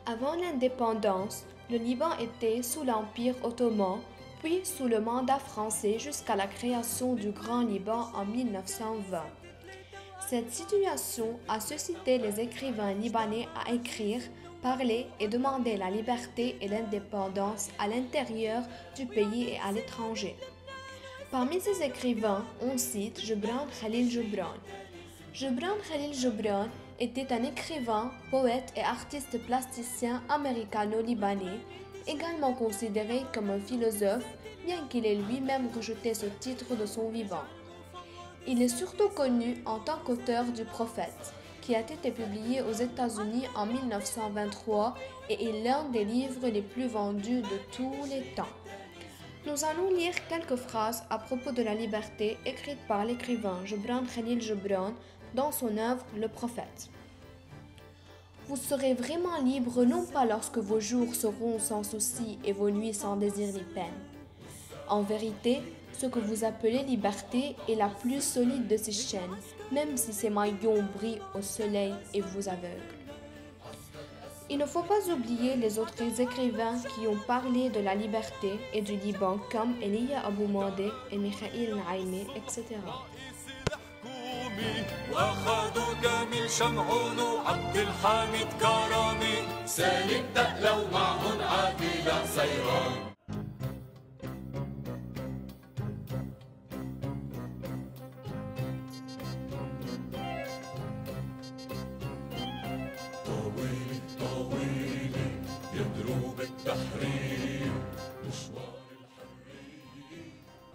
Avant l'indépendance, le Liban était sous l'Empire ottoman, puis sous le mandat français jusqu'à la création du Grand Liban en 1920. Cette situation a suscité les écrivains libanais à écrire, parler et demander la liberté et l'indépendance à l'intérieur du pays et à l'étranger. Parmi ces écrivains, on cite Gebran Khalil Gibran. Gebran Khalil Gibran était un écrivain, poète et artiste plasticien américano-libanais, également considéré comme un philosophe, bien qu'il ait lui-même rejeté ce titre de son vivant. Il est surtout connu en tant qu'auteur du Prophète, qui a été publié aux États-Unis en 1923 et est l'un des livres les plus vendus de tous les temps. Nous allons lire quelques phrases à propos de la liberté écrites par l'écrivain Gebran Khalil Gibran dans son œuvre Le Prophète. Vous serez vraiment libre non pas lorsque vos jours seront sans souci et vos nuits sans désir ni peine. En vérité, ce que vous appelez liberté est la plus solide de ces chaînes, même si ses maillons brillent au soleil et vous aveuglent. Il ne faut pas oublier les autres écrivains qui ont parlé de la liberté et du Liban comme Elia Abou Madi et Mikhail Naïmi, etc. واخذوا كامل شمعون وعبد الحميد كرامي سالم دقلوا معهم عادل صيران. طويلة طويلة يدروب التحرير مشوار الحرية.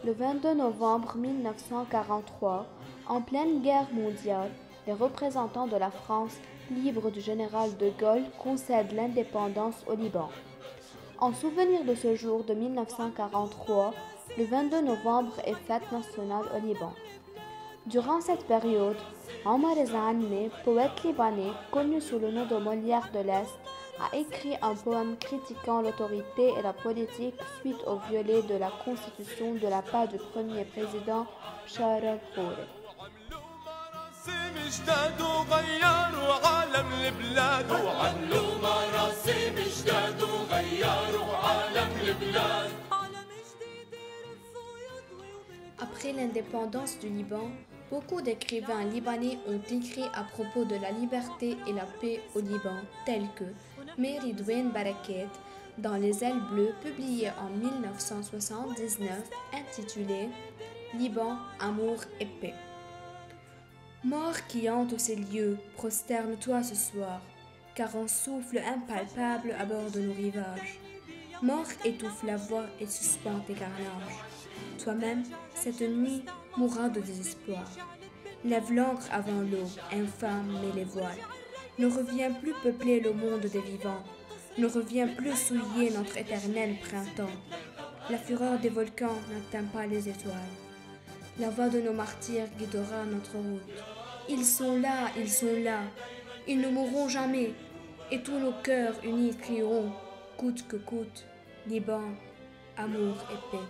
Le 22 novembre 1943, en pleine guerre mondiale, les représentants de la France, libre du général de Gaulle, concèdent l'indépendance au Liban. En souvenir de ce jour de 1943, le 22 novembre est fête nationale au Liban. Durant cette période, Omar Zanne, poète libanais connu sous le nom de Molière de l'Est, a écrit un poème critiquant l'autorité et la politique suite au violet de la constitution de la part du premier président Bachar el-Khouri. جداد وغيروا عالم البلاد وعملوا مراسم جداد وغيروا عالم البلاد. Après l'indépendance du Liban, beaucoup d'écrivains libanais ont écrit à propos de la liberté et la paix au Liban, tels que Meridouane Barakat dans Les Ailes Bleues, publié en 1979, intitulé Liban, amour et paix. Mort qui hante ces lieux, prosterne-toi ce soir, car un souffle impalpable à bord de nos rivages. Mort étouffe la voix et suspend tes carnages. Toi-même, cette nuit, mourras de désespoir. Lève l'ancre avant l'eau, infâme, mets les voiles. Ne reviens plus peupler le monde des vivants. Ne reviens plus souiller notre éternel printemps. La fureur des volcans n'atteint pas les étoiles. La voix de nos martyrs guidera notre route. Ils sont là, ils ne mourront jamais, et tous nos cœurs unis crieront, coûte que coûte, Liban, amour et paix.